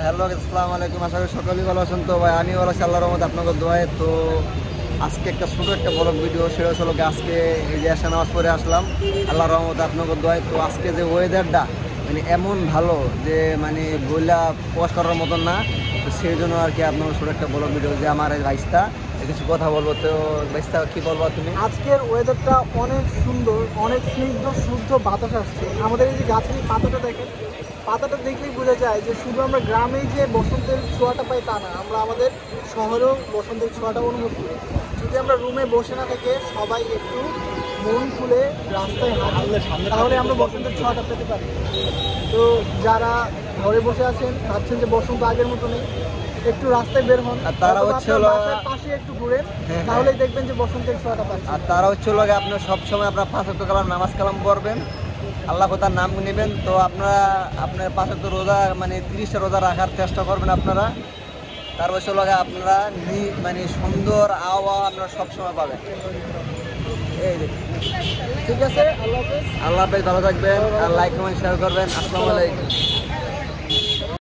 Hello আসসালামু আলাইকুম, আশা করি সকলেই ভালো আছেন। তো ভাই আমি ভালো আছি আল্লাহর রহমতে, আপনাদের দোয়ায়। তো আজকে একটা ছোটো একটা ব্লগ ভিডিও, সেটা হলো আজকে এই যে এসে নামাজ পড়ে আসলাম আল্লাহর রহমতে, আপনাদের দোয়ায়। তো আজকে যে ওয়েদারটা মানে এমন ভালো যে মানে বইলা প্রকাশ করার মতন না, তো সেই জন্য আর কি আপনার ছোটো একটা ব্লগ ভিডিও যে আমার এই বাইশটা কিছু কথা বলবো। তো বাইশটা কী বলবো তুমি? আজকের ওয়েদারটা অনেক সুন্দর, অনেক স্নিগ্ধ শুদ্ধ বাতাস আসছে। আমাদের এই যে গাছের পাতাটা দেখেন, পাতাটা দেখলেই বোঝা যায় যে শুধু আমরা গ্রামেই যে বসন্তের ছোঁয়াটা পাই তা না, আমরা আমাদের শহরেও বসন্তের ছোঁয়াটা অনুভব করি। যদি আমরা রুমে বসে না থেকে সবাই একটু মন খুলে রাস্তায় হাঁটলে তাহলে আমরা বসন্তের ছোঁয়াটা পেতে পারি। তো যারা ঘরে বসে আছেন ভাবছেন যে বসন্ত আগের মতো নেই, একটু রাস্তায় বের হন, আর তারা হচ্ছে পাশে একটু ঘুরেন, তাহলেই দেখবেন যে বসন্তের ছোঁয়াটা পাচ্ছে। আর তারা হচ্ছে আপনার সবসময় আপনার 5 ওয়াক্ত কালাম নামাজ কালাম পড়বেন, আল্লাহ তার নাম নেবেন। তো আপনারা আপনার 5 ওয়াক্ত রোজা মানে 30টা রোজা রাখার চেষ্টা করবেন আপনারা। তার হচ্ছে আপনারা মানে সুন্দর আবহাওয়া আপনারা সবসময় পাবেন। এই ঠিক আছে, আল্লাহ হাফেজ। আল্লাহ হাফেজ, ভালো থাকবেন আর লাইক কমেন্ট শেয়ার করবেন। আসসালামু আলাইকুম।